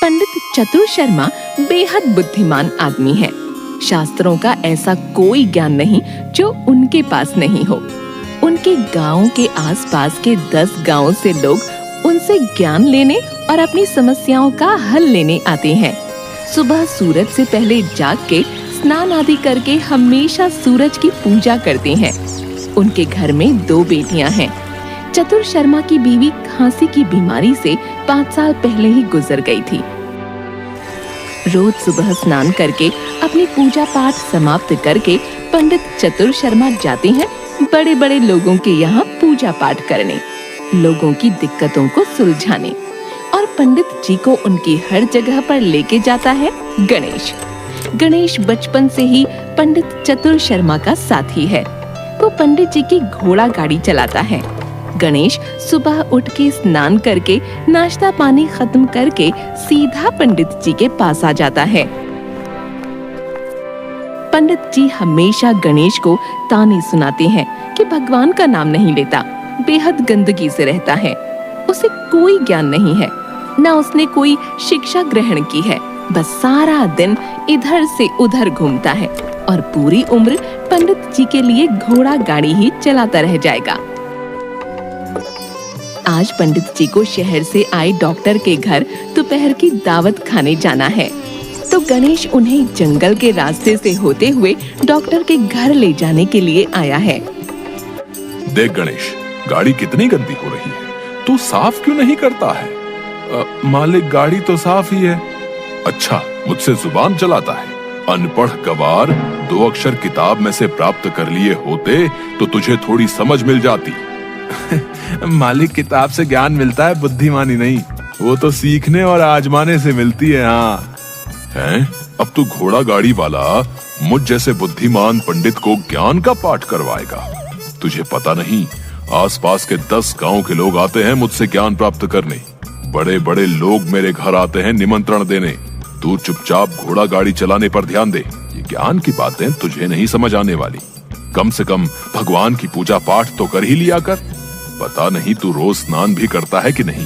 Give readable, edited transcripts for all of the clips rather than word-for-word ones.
पंडित चतुर शर्मा बेहद बुद्धिमान आदमी है। शास्त्रों का ऐसा कोई ज्ञान नहीं जो उनके पास नहीं हो। उनके गांव के आसपास के 10 गांवों से लोग उनसे ज्ञान लेने और अपनी समस्याओं का हल लेने आते हैं। सुबह सूरज से पहले जाग के स्नान आदि करके हमेशा सूरज की पूजा करते हैं। उनके घर में 2 बेटियां हैं। चतुर शर्मा की बीवी खांसी की बीमारी से 5 साल पहले ही गुजर गई थी। रोज सुबह स्नान करके अपनी पूजा पाठ समाप्त करके पंडित चतुर शर्मा जाते हैं बड़े बड़े लोगों के यहाँ पूजा पाठ करने, लोगों की दिक्कतों को सुलझाने। और पंडित जी को उनकी हर जगह पर लेके जाता है गणेश। गणेश बचपन से ही पंडित चतुर शर्मा का साथी है। वो पंडित जी की घोड़ा गाड़ी चलाता है। गणेश सुबह उठ के स्नान करके नाश्ता पानी खत्म करके सीधा पंडित जी के पास आ जाता है। पंडित जी हमेशा गणेश को ताने सुनाते हैं कि भगवान का नाम नहीं लेता, बेहद गंदगी से रहता है, उसे कोई ज्ञान नहीं है, न उसने कोई शिक्षा ग्रहण की है, बस सारा दिन इधर से उधर घूमता है और पूरी उम्र पंडित जी के लिए घोड़ा गाड़ी ही चलाता रह जाएगा। आज पंडित जी को शहर से आए डॉक्टर के घर दोपहर की दावत खाने जाना है, तो गणेश उन्हें जंगल के रास्ते से होते हुए डॉक्टर के घर ले जाने के लिए आया है। देख गणेश, गाड़ी कितनी गंदी हो रही है, तू साफ क्यों नहीं करता है? मालिक, गाड़ी तो साफ ही है। अच्छा, मुझसे जुबान चलाता है? अनपढ़ गवार, 2 अक्षर किताब में से प्राप्त कर लिए होते तो तुझे थोड़ी समझ मिल जाती। मालिक, किताब से ज्ञान मिलता है, बुद्धिमानी नहीं। वो तो सीखने और आजमाने से मिलती है। हाँ हैं? अब तू घोड़ा गाड़ी वाला मुझ जैसे बुद्धिमान पंडित को ज्ञान का पाठ करवाएगा? तुझे पता नहीं, आसपास के 10 गांव के लोग आते हैं मुझसे ज्ञान प्राप्त करने। बड़े बड़े लोग मेरे घर आते हैं निमंत्रण देने। तू चुपचाप घोड़ा गाड़ी चलाने पर ध्यान दे। ये ज्ञान की बातें तुझे नहीं समझ आने वाली। कम से कम भगवान की पूजा पाठ तो कर ही लिया कर। पता नहीं तू रोज स्नान भी करता है कि नहीं,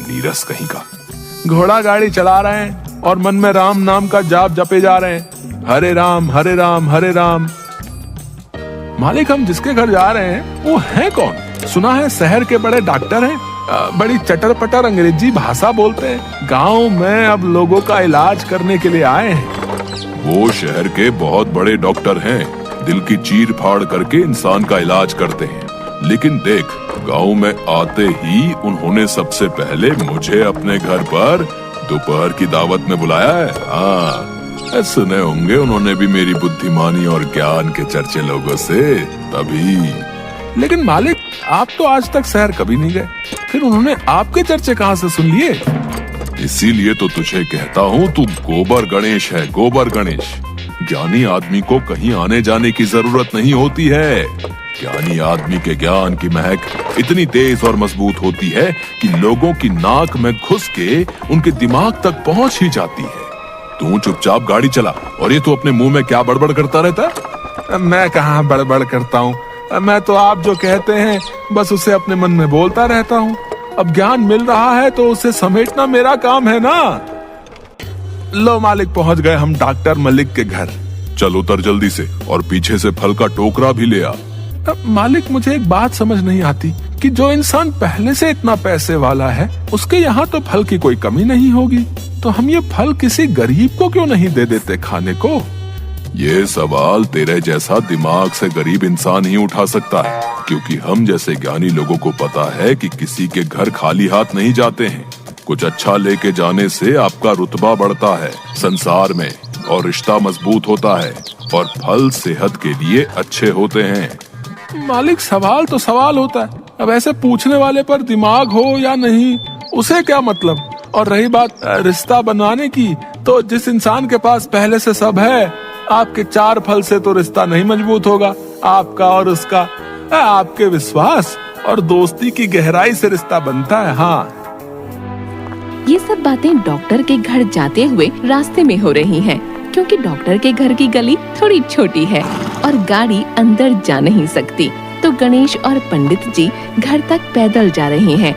नीरस कहीं का। घोड़ा गाड़ी चला रहे हैं और मन में राम नाम का जाप जपे जा रहे हैं। हरे राम हरे राम हरे राम। मालिक, हम जिसके घर जा रहे हैं वो है कौन? सुना है शहर के बड़े डॉक्टर हैं, बड़ी चटर पटर अंग्रेजी भाषा बोलते हैं। गांव में अब लोगों का इलाज करने के लिए आए हैं। वो शहर के बहुत बड़े डॉक्टर हैं, दिल की चीर फाड़ करके इंसान का इलाज करते हैं। लेकिन देख, गांव में आते ही उन्होंने सबसे पहले मुझे अपने घर पर दोपहर की दावत में बुलाया है। हाँ, सुने होंगे उन्होंने भी मेरी बुद्धिमानी और ज्ञान के चर्चे लोगों से, तभी। लेकिन मालिक, आप तो आज तक शहर कभी नहीं गए, फिर उन्होंने आपके चर्चे कहाँ से सुन लिए? इसीलिए तो तुझे कहता हूँ, तू गोबर गणेश है, गोबर गणेश। ज्ञानी आदमी को कहीं आने जाने की जरूरत नहीं होती है। ज्ञानी आदमी के ज्ञान की महक इतनी तेज और मजबूत होती है कि लोगों की नाक में घुस के उनके दिमाग तक पहुंच ही जाती है। तू चुपचाप गाड़ी चला। और ये तू अपने मुंह में क्या बड़बड़ करता रहता है? मैं कहाँ बड़बड़ करता हूँ, मैं तो आप जो कहते हैं बस उसे अपने मन में बोलता रहता हूँ। अब ज्ञान मिल रहा है तो उसे समेटना मेरा काम है ना। लो मालिक, पहुँच गए हम डॉक्टर मलिक के घर। चल उतर जल्दी से और पीछे से फल का टोकरा भी ले आ। मालिक, मुझे एक बात समझ नहीं आती कि जो इंसान पहले से इतना पैसे वाला है उसके यहाँ तो फल की कोई कमी नहीं होगी, तो हम ये फल किसी गरीब को क्यों नहीं दे देते खाने को? ये सवाल तेरे जैसा दिमाग से गरीब इंसान ही उठा सकता है, क्योंकि हम जैसे ज्ञानी लोगों को पता है कि किसी के घर खाली हाथ नहीं जाते हैं। कुछ अच्छा लेके जाने से आपका रुतबा बढ़ता है संसार में, और रिश्ता मजबूत होता है, और फल सेहत के लिए अच्छे होते हैं। मालिक, सवाल तो सवाल होता है, अब ऐसे पूछने वाले पर दिमाग हो या नहीं उसे क्या मतलब? और रही बात रिश्ता बनवाने की, तो जिस इंसान के पास पहले से सब है, आपके 4 फल से तो रिश्ता नहीं मजबूत होगा, आपका और उसका। आपके विश्वास और दोस्ती की गहराई से रिश्ता बनता है। हाँ, ये सब बातें डॉक्टर के घर जाते हुए रास्ते में हो रही हैं, क्योंकि डॉक्टर के घर की गली थोड़ी छोटी है और गाड़ी अंदर जा नहीं सकती। तो गणेश और पंडित जी घर तक पैदल जा रहे हैं।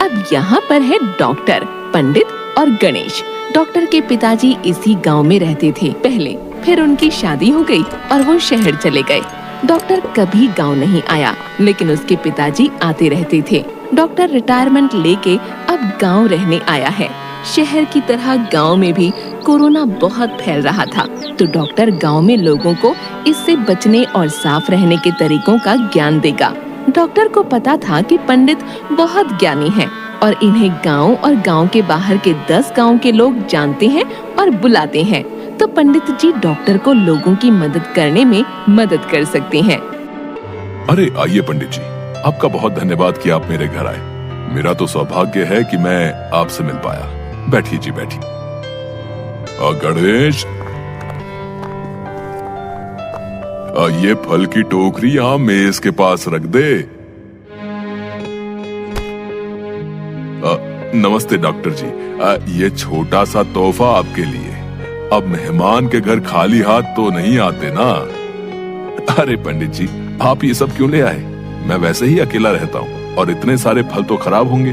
अब यहाँ पर है डॉक्टर, पंडित और गणेश डॉक्टर के पिताजी इसी गांव में रहते थे पहले, फिर उनकी शादी हो गई और वो शहर चले गए। डॉक्टर कभी गांव नहीं आया, लेकिन उसके पिताजी आते रहते थे। डॉक्टर रिटायरमेंट लेके अब गांव रहने आया है। शहर की तरह गांव में भी कोरोना बहुत फैल रहा था, तो डॉक्टर गांव में लोगों को इससे बचने और साफ रहने के तरीकों का ज्ञान देगा। डॉक्टर को पता था कि पंडित बहुत ज्ञानी हैं और इन्हें गांव और गांव के बाहर के 10 गांव के लोग जानते हैं और बुलाते हैं, तो पंडित जी डॉक्टर को लोगों की मदद करने में मदद कर सकते हैं। अरे आइए पंडित जी, आपका बहुत धन्यवाद कि आप मेरे घर आए। मेरा तो सौभाग्य है कि मैं आपसे मिल पाया। बैठिए जी, बैठिए। गणेश, ये फल की टोकरी यहाँ मेज के पास रख दे। नमस्ते डॉक्टर जी, ये छोटा सा तोहफा आपके लिए। अब मेहमान के घर खाली हाथ तो नहीं आते ना। अरे पंडित जी, आप ये सब क्यों ले आए? मैं वैसे ही अकेला रहता हूँ और इतने सारे फल तो खराब होंगे।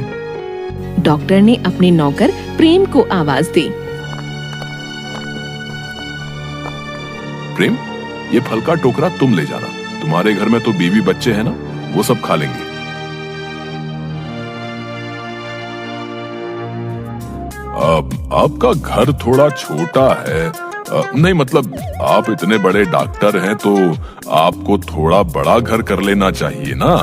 डॉक्टर ने अपने नौकर प्रेम को आवाज दी। प्रेम, ये फल का टोकरा तुम ले जाना। तुम्हारे घर में तो बीवी बच्चे हैं ना, वो सब खा लेंगे। आपका घर थोड़ा छोटा है। नहीं मतलब आप इतने बड़े डॉक्टर हैं तो आपको थोड़ा बड़ा घर कर लेना चाहिए ना।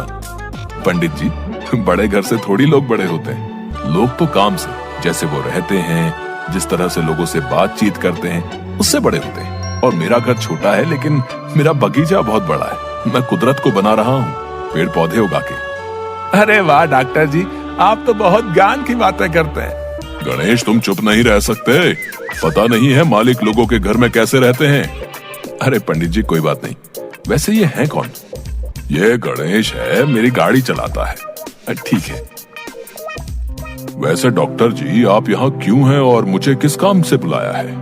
पंडित जी, बड़े घर से थोड़ी लोग बड़े होते हैं। लोग तो काम से, जैसे वो रहते हैं, जिस तरह से लोगों से बातचीत करते हैं, उससे बड़े होते हैं। और मेरा घर छोटा है, लेकिन मेरा बगीचा बहुत बड़ा है। मैं कुदरत को बना रहा हूँ, पेड़ पौधे उगा के। अरे वाह डॉक्टर जी, आप तो बहुत ज्ञान की बातें करते हैं। गणेश, तुम चुप नहीं रह सकते। पता नहीं है मालिक लोगों के घर में कैसे रहते हैं। अरे पंडित जी, कोई बात नहीं। वैसे ये है कौन? ये गणेश है, मेरी गाड़ी चलाता है। ठीक है। वैसे डॉक्टर जी, आप यहाँ क्यों हैं और मुझे किस काम से बुलाया है?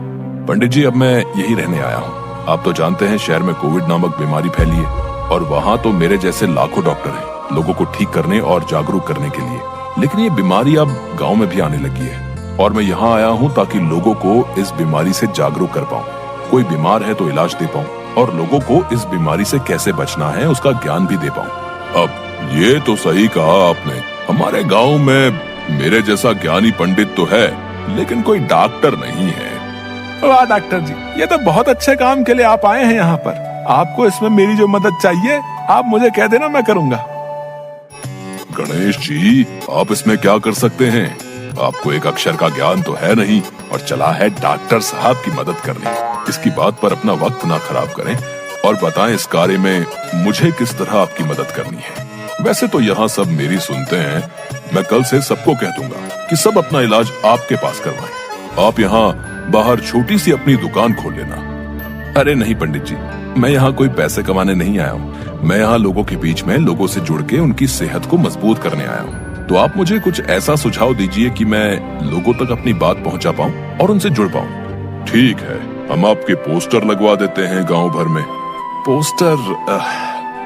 पंडित जी, अब मैं यही रहने आया हूँ। आप तो जानते हैं शहर में कोविड नामक बीमारी फैली है और वहाँ तो मेरे जैसे लाखों डॉक्टर हैं लोगों को ठीक करने और जागरूक करने के लिए। लेकिन ये बीमारी अब गाँव में भी आने लगी है और मैं यहाँ आया हूँ ताकि लोगों को इस बीमारी से जागरूक कर पाऊँ। कोई बीमार है तो इलाज दे पाऊँ और लोगों को इस बीमारी से कैसे बचना है उसका ज्ञान भी दे पाऊँ। अब ये तो सही कहा आपने। हमारे गाँव में मेरे जैसा ज्ञानी पंडित तो है, लेकिन कोई डॉक्टर नहीं है। वाह डॉक्टर जी, ये तो बहुत अच्छे काम के लिए आप आए हैं यहाँ पर। आपको इसमें मेरी जो मदद चाहिए, आप मुझे कह देना, मैं करूँगा। गणेश जी, आप इसमें क्या कर सकते हैं? आपको एक अक्षर का ज्ञान तो है नहीं और चला है डॉक्टर साहब की मदद करने। इसकी बात पर अपना वक्त ना खराब करें और बताएं इस कार्य में मुझे किस तरह आपकी मदद करनी है। वैसे तो यहाँ सब मेरी सुनते हैं। मैं कल से सबको कह दूंगा कि सब अपना इलाज आपके पास करवाएं। आप यहाँ बाहर छोटी सी अपनी दुकान खोल लेना। अरे नहीं पंडित जी, मैं यहाँ कोई पैसे कमाने नहीं आया हूँ। मैं यहाँ लोगों के बीच में लोगों से जुड़ के उनकी सेहत को मजबूत करने आया हूँ। तो आप मुझे कुछ ऐसा सुझाव दीजिए कि मैं लोगों तक अपनी बात पहुँचा पाऊँ और उनसे जुड़ पाऊँ। ठीक है, हम आपके पोस्टर लगवा देते हैं गाँव भर में। पोस्टर?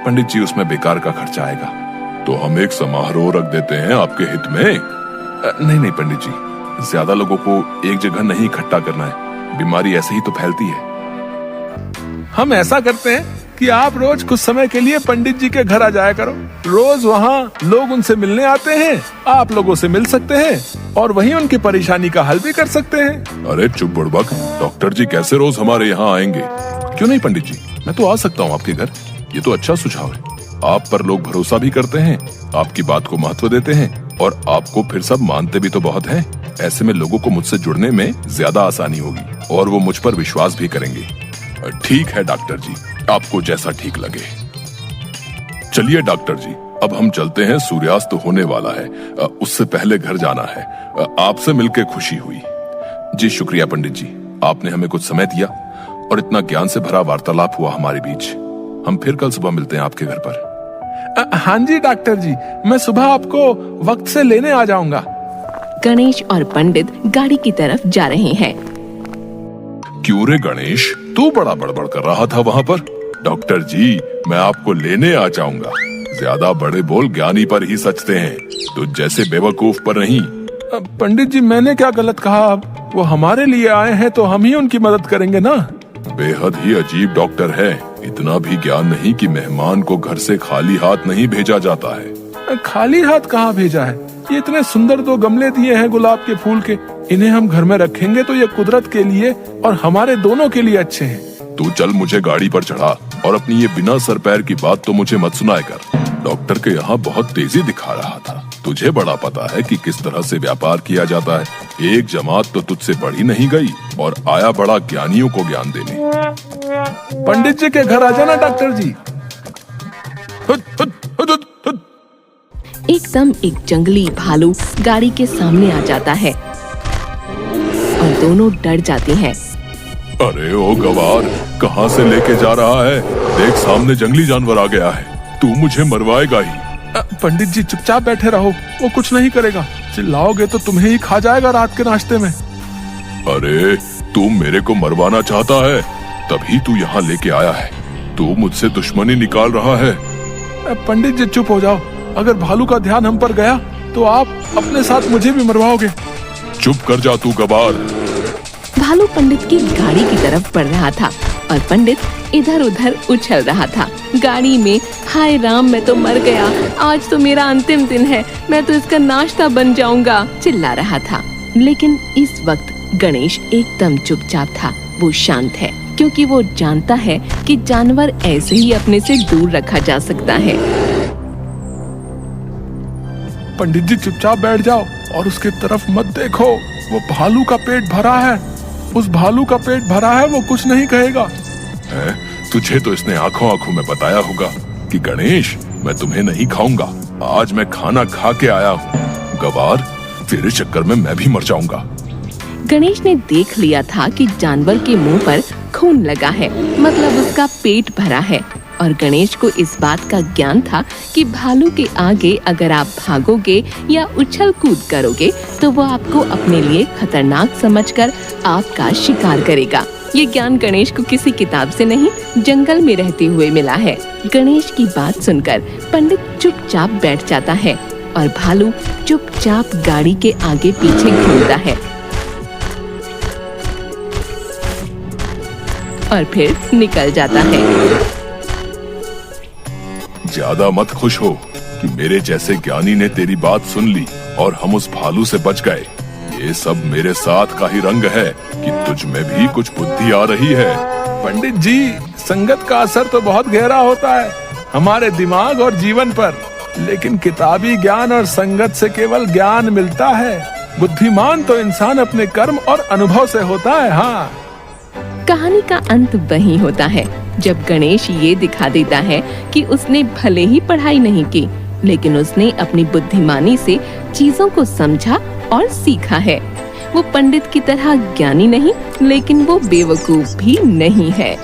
पंडित जी, उसमें बेकार का खर्चा आएगा। तो हम एक समारोह रख देते हैं आपके हित में। नहीं पंडित जी, ज्यादा लोगों को एक जगह नहीं इकट्ठा करना है। बीमारी ऐसे ही तो फैलती है। हम ऐसा करते हैं कि आप रोज कुछ समय के लिए पंडित जी के घर आ जाया करो। रोज वहाँ लोग उनसे मिलने आते हैं, आप लोगों से मिल सकते हैं और वहीं उनकी परेशानी का हल भी कर सकते हैं। अरे चुप बुड़बक, डॉक्टर जी कैसे रोज हमारे यहाँ आएंगे? क्यों नहीं पंडित जी, मैं तो आ सकता हूँ आपके घर। ये तो अच्छा सुझाव है। आप पर लोग भरोसा भी करते हैं, आपकी बात को महत्व देते हैं और आपको फिर सब मानते भी तो बहुत हैं। ऐसे में लोगों को मुझसे जुड़ने में ज्यादा आसानी होगी और वो मुझ पर विश्वास भी करेंगे। ठीक है डॉक्टर जी, आपको जैसा ठीक लगे। चलिए डॉक्टर जी, अब हम चलते हैं। सूर्यास्त होने वाला है, उससे पहले घर जाना है। आपसे मिलकर खुशी हुई। जी शुक्रिया पंडित जी, आपने हमें कुछ समय दिया और इतना ज्ञान से भरा वार्तालाप हुआ हमारे बीच। हम फिर कल सुबह मिलते हैं आपके घर पर। हाँ जी डॉक्टर जी, मैं सुबह आपको वक्त से लेने आ जाऊंगा। गणेश और पंडित गाड़ी की तरफ जा रहे हैं। क्यों रे गणेश, तू बड़ा बड़बड़ कर रहा था वहाँ पर? डॉक्टर जी, मैं आपको लेने आ जाऊंगा। ज्यादा बड़े बोल ज्ञानी पर ही सचते हैं, तो जैसे बेवकूफ पर नहीं। पंडित जी, मैंने क्या गलत कहा? वो हमारे लिए आए हैं तो हम ही उनकी मदद करेंगे ना। बेहद ही अजीब डॉक्टर है। इतना भी ज्ञान नहीं कि मेहमान को घर से खाली हाथ नहीं भेजा जाता है। खाली हाथ कहाँ भेजा है? ये इतने सुंदर 2 गमले दिए हैं गुलाब के फूल के। इन्हें हम घर में रखेंगे तो ये कुदरत के लिए और हमारे दोनों के लिए अच्छे हैं। तू चल मुझे गाड़ी पर चढ़ा और अपनी ये बिना सर पैर की बात तो मुझे मत सुनाए कर। डॉक्टर के यहाँ बहुत तेजी दिखा रहा था। तुझे बड़ा पता है कि किस तरह से व्यापार किया जाता है। एक जमात तो तुझसे बढ़ी नहीं गई और आया बड़ा ज्ञानियों को ज्ञान देने। पंडित जी के घर आ जाना डॉक्टर जी। एकदम एक जंगली भालू गाड़ी के सामने आ जाता है और दोनों डर जाते हैं। अरे ओ गवार, कहाँ से लेके जा रहा है? देख सामने जंगली जानवर आ गया है। तू मुझे मरवाएगा ही। पंडित जी चुपचाप बैठे रहो, वो कुछ नहीं करेगा। चिल्लाओगे तो तुम्हें ही खा जाएगा रात के नाश्ते में। अरे तू मेरे को मरवाना चाहता है, तभी तू यहाँ लेके आया है। तू मुझसे दुश्मनी निकाल रहा है। पंडित जी चुप हो जाओ। अगर भालू का ध्यान हम पर गया तो आप अपने साथ मुझे भी मरवाओगे। चुप कर जा तू गवार। भालू पंडित की गाड़ी की तरफ बढ़ रहा था और पंडित इधर उधर उछल रहा था। गाड़ी में हाय राम, मैं तो मर गया, आज तो मेरा अंतिम दिन है, मैं तो इसका नाश्ता बन जाऊंगा, चिल्ला रहा था। लेकिन इस वक्त गणेश एकदम चुपचाप था। वो शांत है क्योंकि वो जानता है कि जानवर ऐसे ही अपने से दूर रखा जा सकता है। पंडित जी चुपचाप बैठ जाओ और उसके तरफ मत देखो। वो भालू का पेट भरा है। उस भालू का पेट भरा है, वो कुछ नहीं कहेगा। तुझे तो इसने आंखों आंखों में बताया होगा कि गणेश, मैं तुम्हें नहीं खाऊंगा। आज मैं खाना खा के आया हूँ। गवार, तेरे चक्कर में मैं भी मर जाऊंगा। गणेश ने देख लिया था कि जानवर के मुंह पर खून लगा है, मतलब उसका पेट भरा है। और गणेश को इस बात का ज्ञान था कि भालू के आगे अगर आप भागोगे या उछल कूद करोगे तो वो आपको अपने लिए खतरनाक समझकर आपका शिकार करेगा। ये ज्ञान गणेश को किसी किताब से नहीं, जंगल में रहते हुए मिला है। गणेश की बात सुनकर पंडित चुपचाप बैठ जाता है और भालू चुपचाप गाड़ी के आगे पीछे घूमता है और फिर निकल जाता है। ज्यादा मत खुश हो कि मेरे जैसे ज्ञानी ने तेरी बात सुन ली और हम उस भालू से बच गए। ये सब मेरे साथ का ही रंग है कि तुझ में भी कुछ बुद्धि आ रही है। पंडित जी, संगत का असर तो बहुत गहरा होता है हमारे दिमाग और जीवन पर, लेकिन किताबी ज्ञान और संगत से केवल ज्ञान मिलता है। बुद्धिमान तो इंसान अपने कर्म और अनुभव से होता है। हाँ, कहानी का अंत वही होता है जब गणेश ये दिखा देता है कि उसने भले ही पढ़ाई नहीं की, लेकिन उसने अपनी बुद्धिमानी से चीजों को समझा और सीखा है। वो पंडित की तरह ज्ञानी नहीं, लेकिन वो बेवकूफ भी नहीं है।